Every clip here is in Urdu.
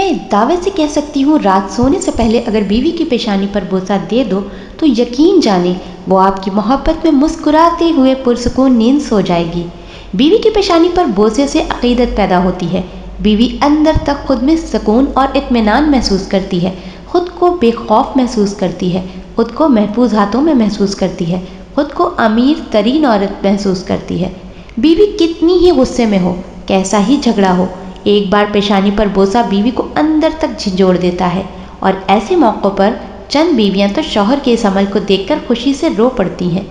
میں دعوے سے کہہ سکتی ہوں رات سونے سے پہلے اگر بیوی کی پیشانی پر بوسہ دے دو تو یقین جانیں وہ آپ کی محبت میں مسکراتے ہوئے پرسکون نیند سو جائے گی۔ بیوی کی پیشانی پر بوسے سے عقیدت پیدا ہوتی ہے۔ بیوی اندر تک خود میں سکون اور اطمینان محسوس کرتی ہے، خود کو بے خوف محسوس کرتی ہے، خود کو محفوظ ہاتھوں میں محسوس کرتی ہے، خود کو امیر ترین عورت محسوس کرتی ہے۔ بیوی کتنی ہی غصے میں ہو، کیسا ہی جھگڑا ہو، ایک بار پیشانی پر بوسہ بیوی کو اندر تک جھنجھوڑ دیتا ہے، اور ایسے موقعوں پر چند بیویاں تو شوہر کے اس عمل کو دیکھ کر خوشی سے رو پڑتی ہیں۔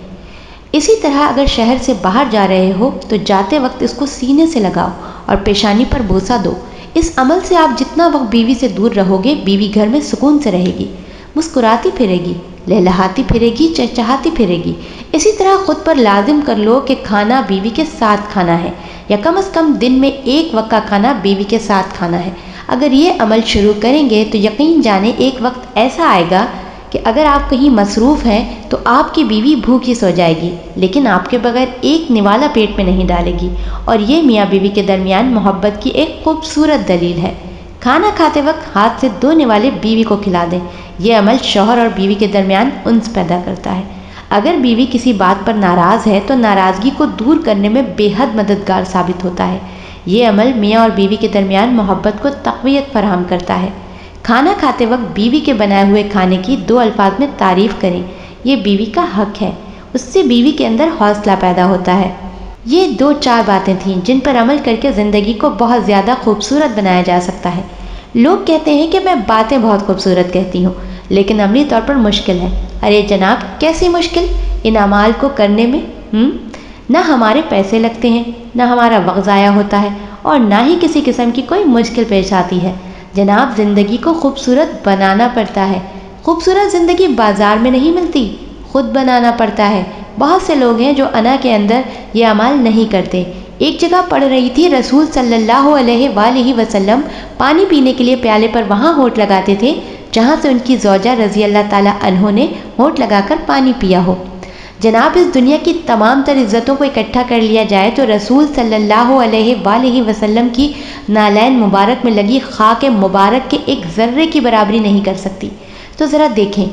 اسی طرح اگر شہر سے باہر جا رہے ہو تو جاتے وقت اس کو سینے سے لگاؤ اور پیشانی پر بوسہ دو۔ اس عمل سے آپ جتنا وقت بیوی سے دور رہو گے، بیوی گھر میں سکون سے رہے گی، مسکراتی پھرے گی، لہلہاتی پھرے گی، چہچہاتی پھرے گی۔ اسی طرح خود پر لازم کر لو کہ کھانا بیوی کے ساتھ کھانا ہے، یا کم از کم دن میں ایک وقت کا کھانا بیوی کے ساتھ کھانا ہے۔ اگر یہ عمل شروع کریں گے تو یقین جانیں ایک وقت ایسا آئے گا کہ اگر آپ کہیں مصروف ہیں تو آپ کی بیوی بھوکی سو جائے گی، لیکن آپ کے بغیر ایک نوالا پیٹ میں نہیں ڈالے گی، اور یہ میاں بیوی کے درمیان محبت کی ایک خوبصورت دلیل ہے۔ کھانا کھاتے وقت ہاتھ سے 2 نوالے بیوی کو کھلا دیں۔ یہ عمل شوہر اور بیوی کے درمیان انس پیدا کرتا ہے۔ اگر بیوی کسی بات پر ناراض ہے تو ناراضگی کو دور کرنے میں بے حد مددگار ثابت ہوتا ہے۔ یہ عمل میاں اور بیوی کے درمیان محبت کو تقویت فراہم کرتا ہے۔ کھانا کھاتے وقت بیوی کے بنائے ہوئے کھانے کی 2 الفاظ میں تعریف کریں، یہ بیوی کا حق ہے، اس سے بیوی کے اندر حوصلہ پیدا ہوتا ہے۔ یہ 2-4 باتیں تھیں جن پر عمل کر کے زندگی کو بہت زیادہ خوبصورت بنایا جا سکتا ہے۔ لوگ کہتے ہیں کہ میں باتیں بہت خوبصورت کہتی ہوں لیکن عملی طور پر مشکل ہے۔ ارے جناب، کیسی مشکل؟ ان اعمال کو کرنے میں نہ ہمارے پیسے لگتے ہیں، نہ ہمارا وقت ضائع ہوتا ہے، اور نہ ہی کسی قسم کی کوئی مشکل پیش آتی ہے۔ جناب، زندگی کو خوبصورت بنانا پڑتا ہے۔ خوبصورت زندگی بازار میں نہیں ملتی، خود بنانا پڑتا ہے۔ بہت سے لوگ ہیں جو انا کے اندر یہ اعمال نہیں کرتے۔ ایک جگہ پڑھ رہی تھی، رسول صلی اللہ علیہ وآلہ وسلم پانی پینے کے لیے پیالے پر وہاں ہونٹ لگاتے تھے جہاں سے ان کی زوجہ رضی اللہ تعالیٰ عنہ نے ہونٹ لگا کر پانی پیا ہو۔ جناب، اس دنیا کی تمام تر عزتوں کو اکٹھا کر لیا جائے تو رسول صلی اللہ علیہ وآلہ وسلم کی نالین مبارک میں لگی خاک مبارک کے ایک ذرے کی برابری نہیں کر سکتی۔ تو ذرا دیکھیں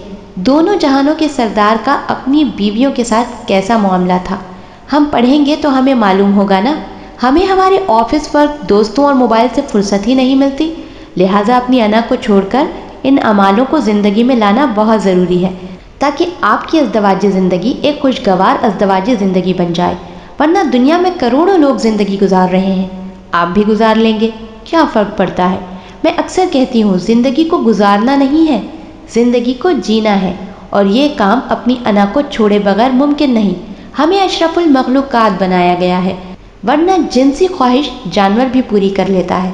دونوں جہانوں کے سردار کا اپنی بیویوں کے ساتھ کیسا معاملہ تھا۔ ہم پڑھیں گے تو ہمیں معلوم ہوگا نا۔ ہمیں ہمارے آفس ورک، دوستوں اور موبائل سے فرصت ہی نہیں ملتی، لہٰذا اپنی انا کو چھوڑ کر ان اعمالوں کو زندگی میں لانا بہت ضروری ہے تاکہ آپ کی ازدواجی زندگی ایک خوشگوار ازدواجی زندگی بن جائے، ورنہ دنیا میں کروڑوں لوگ زندگی گزار رہے ہیں، آپ بھی گزار لیں گے، کیا فرق پڑتا ہے؟ میں اکثر کہتی ہوں زندگی کو گزارنا نہیں ہے، زندگی کو جینا ہے، اور یہ کام اپنی انا کو چھوڑے بغیر ممکن نہیں۔ ہمیں اشرف المخلوقات بنایا گیا ہے، ورنہ جنسی خواہش جانور بھی پوری کر لیتا ہے۔